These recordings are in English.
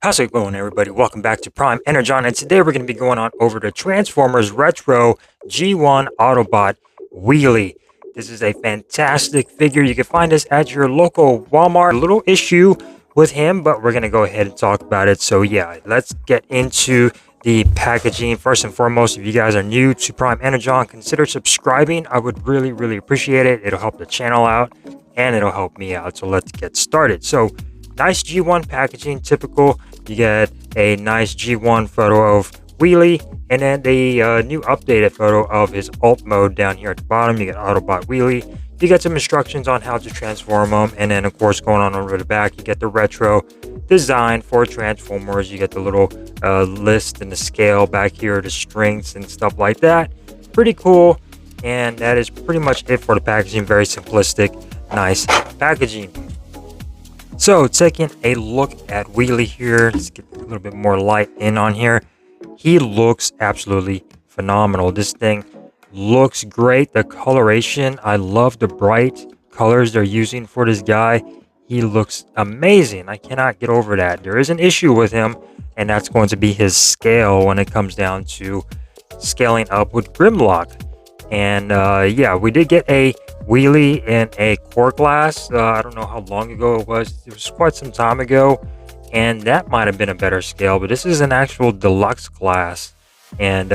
How's it going, everybody? Welcome back to Prime Energon, and today we're going to be going on over to Transformers Retro G1 Autobot Wheelie. This is a fantastic figure. You can find this at your local Walmart. A little issue with him, but we're going to go ahead and talk about it. So yeah, let's get into the packaging. First and foremost, if you guys are new to Prime Energon, consider subscribing. I would really appreciate it. It'll help the channel out, and it'll help me out. So let's get started. So nice G1 packaging, typical. You get a nice G1 photo of Wheelie, and then the new updated photo of his alt mode down here at the bottom. You get Autobot Wheelie. You get some instructions on how to transform them, and then of course going on over the back, you get the retro design for Transformers. You get the little list and the scale back here, the strengths and stuff like that. Pretty cool, and that is pretty much it for the packaging. Very simplistic, nice packaging. So taking a look at Wheelie here, let's get a little bit more light in on here. He looks absolutely phenomenal. This thing looks great. The coloration, I love the bright colors they're using for this guy. He looks amazing. I cannot get over that. There is an issue with him, and that's going to be his scale when it comes down to scaling up with Grimlock. And yeah, we did get a Wheelie in a core glass. I don't know how long ago it was. It was quite some time ago, and that might have been a better scale. But this is an actual deluxe glass, and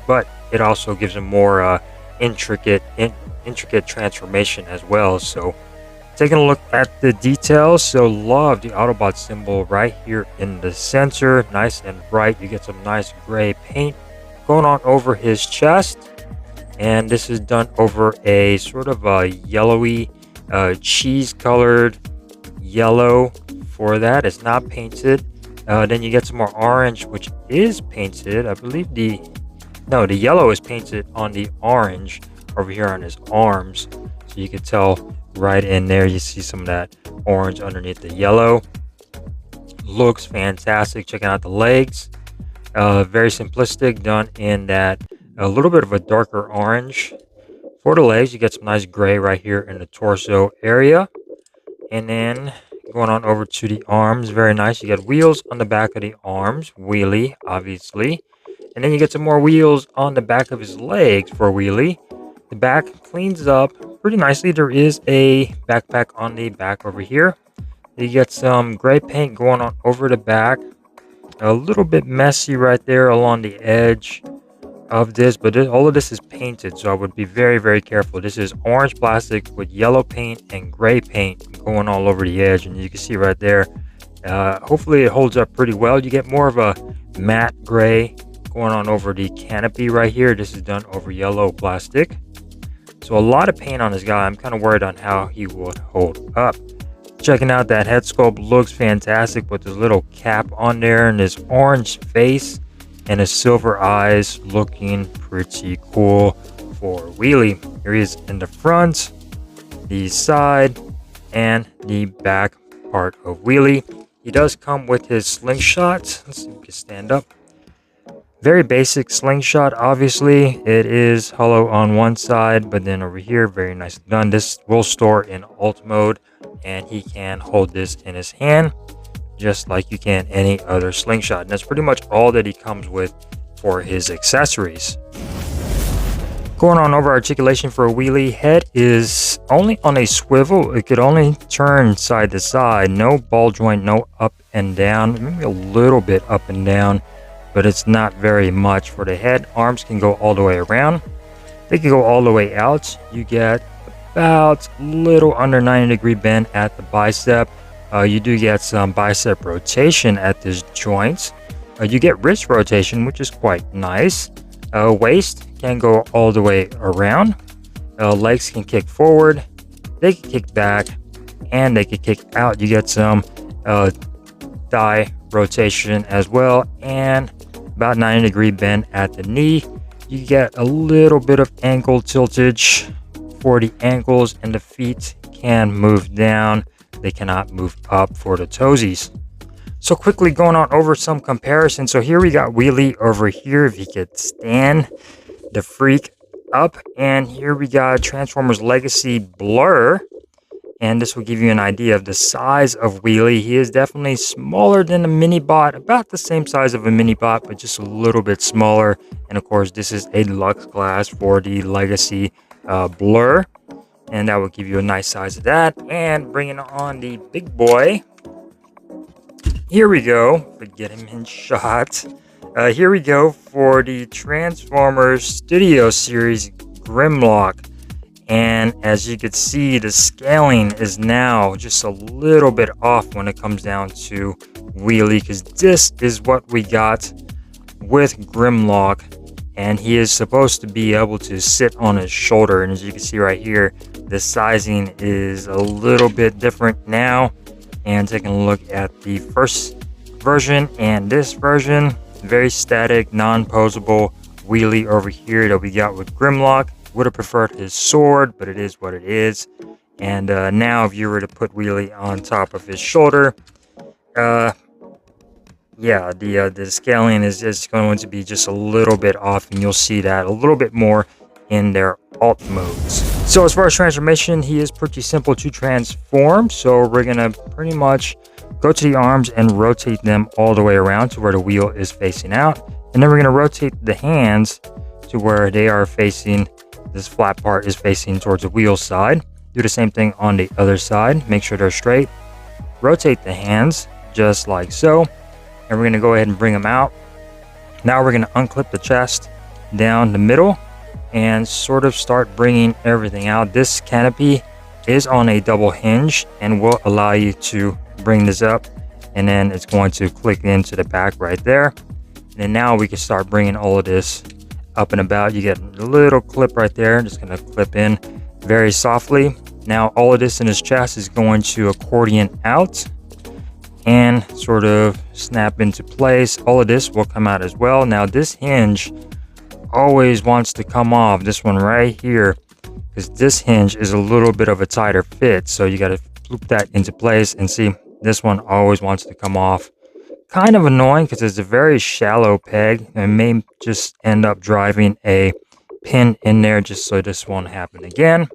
but it also gives a more intricate transformation as well. So taking a look at the details, so love the Autobot symbol right here in the center, nice and bright. You get some nice gray paint going on over his chest. And this is done over a sort of a yellowy, cheese colored yellow for that. It's not painted. Then you get some more orange, which is painted. I believe the yellow is painted on the orange over here on his arms. So you can tell right in there, you see some of that orange underneath the yellow. Looks fantastic. Checking out the legs. Very simplistic, done in that a little bit of a darker orange. For the legs, you get some nice gray right here in the torso area. And then going on over to the arms, very nice. You get wheels on the back of the arms, Wheelie, obviously. And then you get some more wheels on the back of his legs for Wheelie. The back cleans up pretty nicely. There is a backpack on the back over here. You get some gray paint going on over the back. A little bit messy right there along the edge of this, but all of this is painted, so I would be very careful. This is orange plastic with yellow paint and gray paint going all over the edge, and you can see right there. Hopefully it holds up pretty well. You get more of a matte gray going on over the canopy right here. This is done over yellow plastic, so a lot of paint on this guy. I'm kind of worried on how he would hold up. Checking out that head sculpt, looks fantastic with his little cap on there and his orange face and his silver eyes, looking pretty cool for Wheelie. Here he is in the front, the side, and the back part of Wheelie. He does come with his slingshot. Let's see if we can stand up. Very basic slingshot, obviously. It is hollow on one side, but then over here, very nicely done. This will store in alt mode, and he can hold this in his hand just like you can any other slingshot. And that's pretty much all that he comes with for his accessories. Going on over articulation for a Wheelie, head is only on a swivel. It could only turn side to side. No ball joint, no up and down. Maybe a little bit up and down, but it's not very much for the head. Arms can go all the way around. They can go all the way out. You get about a little under 90-degree bend at the bicep. You do get some bicep rotation at this joint. You get wrist rotation, which is quite nice. Waist can go all the way around. Legs can kick forward. They can kick back, and they can kick out. You get some thigh rotation as well, and about 90-degree bend at the knee. You get a little bit of ankle tiltage for the ankles, and the feet can move down. They cannot move up for the toesies. So quickly going on over some comparisons. So here we got Wheelie over here, if you could stand the freak up. And here we got Transformers Legacy Blur. And this will give you an idea of the size of Wheelie. He is definitely smaller than a mini bot, about the same size of a mini bot, but just a little bit smaller. And of course, this is a deluxe class for the Legacy Blur. And that will give you a nice size of that. And bringing on the big boy. Here we go. Get him in shot. Here we go for the Transformers Studio Series Grimlock. And as you can see, the scaling is now just a little bit off when it comes down to Wheelie, because this is what we got with Grimlock, and he is supposed to be able to sit on his shoulder. And as you can see right here, the sizing is a little bit different now. And taking a look at the first version and this version, very static, non-posable Wheelie over here that we got with Grimlock. Would have preferred his sword, but it is what it is. And now if you were to put Wheelie on top of his shoulder, yeah, the scaling is just going to be just a little bit off, and you'll see that a little bit more in their alt modes. So as far as transformation, he is pretty simple to transform. So we're gonna pretty much go to the arms and rotate them all the way around to where the wheel is facing out, and then we're gonna rotate the hands to where they are facing. This flat part is facing towards the wheel side. Do the same thing on the other side. Make sure they're straight. Rotate the hands just like so. And we're going to go ahead and bring them out. Now we're going to unclip the chest down the middle and sort of start bringing everything out. This canopy is on a double hinge and will allow you to bring this up. And then it's going to click into the back right there. And then now we can start bringing all of this up and about. You get a little clip right there. I'm just going to clip in very softly. Now all of this in his chest is going to accordion out and sort of snap into place. All of this will come out as well. Now this hinge always wants to come off, this one right here, because this hinge is a little bit of a tighter fit. So you got to loop that into place, and see, this one always wants to come off. Kind of annoying because it's a very shallow peg, and may just end up driving a pin in there just so this won't happen again.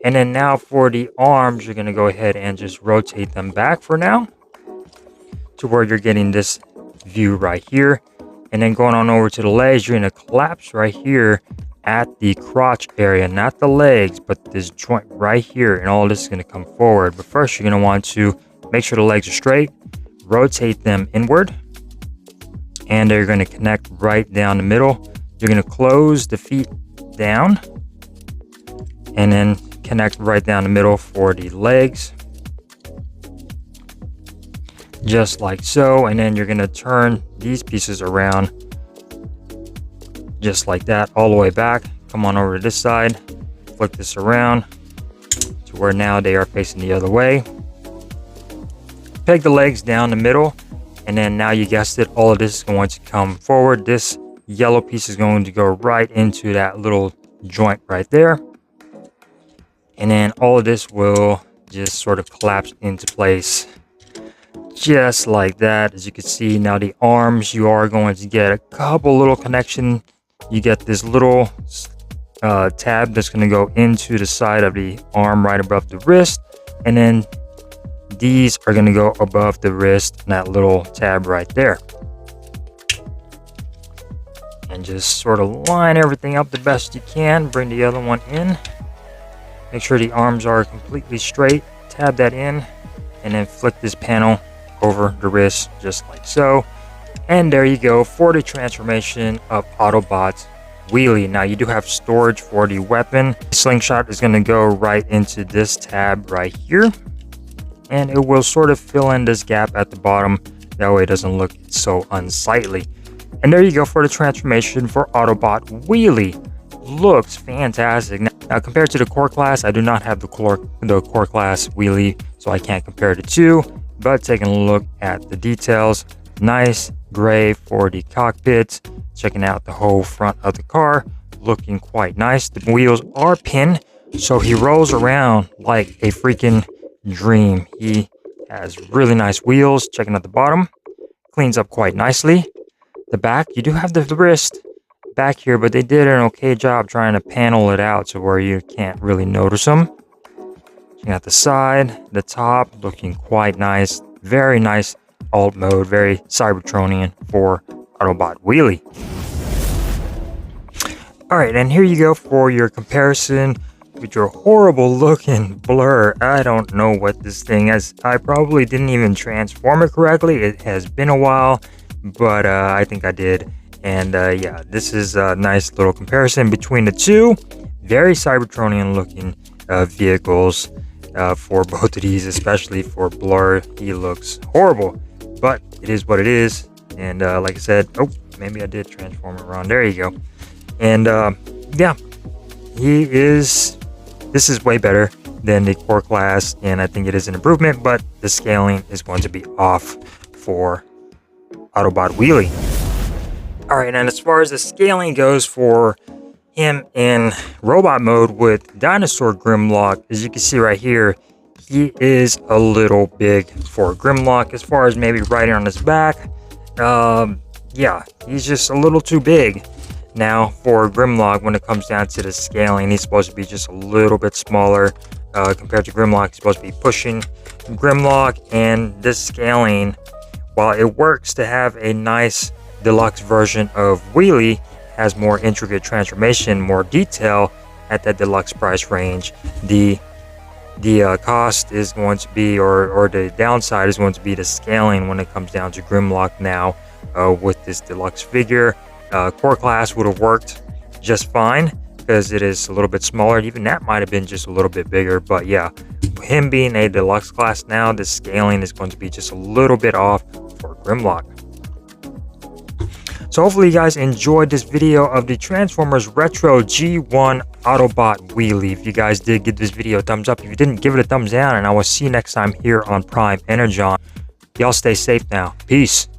And then now for the arms, you're going to go ahead and just rotate them back for now to where you're getting this view right here. And then going on over to the legs, you're going to collapse right here at the crotch area, not the legs, but this joint right here. And all this is going to come forward. But first, you're going to want to make sure the legs are straight. Rotate them inward, and they're going to connect right down the middle. You're going to close the feet down and then connect right down the middle for the legs, just like so. And then you're going to turn these pieces around just like that all the way back. Come on over to this side, flip this around to where now they are facing the other way. Peg the legs down the middle, and then now you guessed it, all of this is going to come forward. This yellow piece is going to go right into that little joint right there, and then all of this will just sort of collapse into place just like that. As you can see, now the arms, you are going to get a couple little connection. You get this little tab that's going to go into the side of the arm right above the wrist, and then these are going to go above the wrist, and that little tab right there. And just sort of line everything up the best you can. Bring the other one in. Make sure the arms are completely straight. Tab that in, and then flick this panel over the wrist just like so. And there you go for the transformation of Autobot Wheelie. Now you do have storage for the weapon. The slingshot is going to go right into this tab right here, and it will sort of fill in this gap at the bottom. That way it doesn't look so unsightly. And there you go for the transformation for Autobot Wheelie. Looks fantastic. Now compared to the core class, I do not have the core class Wheelie, so I can't compare the two. But taking a look at the details, nice gray for the cockpit. Checking out the whole front of the car, looking quite nice. The wheels are pinned, so he rolls around like a freaking dream. He has really nice wheels. Checking out the bottom, cleans up quite nicely. The back, you do have the wrist back here, but they did an okay job trying to panel it out to where you can't really notice them. Looking at the side, the top, looking quite nice. Very nice alt mode, very Cybertronian for Autobot Wheelie. Alright, and here you go for your comparison with your horrible looking Blur. I don't know what this thing is. I probably didn't even transform it correctly. It has been a while, but I think I did. And yeah, this is a nice little comparison between the two. Very Cybertronian looking vehicles for both of these, especially for Blur. He looks horrible, but it is what it is. And like I said, oh, maybe I did transform it wrong. There you go. And yeah, this is way better than the core class, and I think it is an improvement, but the scaling is going to be off for Autobot Wheelie. Alright, and as far as the scaling goes for him in robot mode with Dinosaur Grimlock, as you can see right here, he is a little big for Grimlock as far as maybe riding on his back. Yeah, he's just a little too big. Now for Grimlock, when it comes down to the scaling, he's supposed to be just a little bit smaller compared to Grimlock. He's supposed to be pushing Grimlock, and this scaling, while it works to have a nice deluxe version of Wheelie, has more intricate transformation, more detail at that deluxe price range. The cost is going to be, or the downside is going to be the scaling when it comes down to Grimlock now with this deluxe figure. Core class would have worked just fine because it is a little bit smaller. Even that might have been just a little bit bigger, but yeah, him being a deluxe class now, the scaling is going to be just a little bit off for Grimlock. So hopefully you guys enjoyed this video of the Transformers Retro G1 Autobot Wheelie. If you guys did, give this video a thumbs up. If you didn't, give it a thumbs down, and I will see you next time here on Prime Energon. Y'all stay safe now. Peace.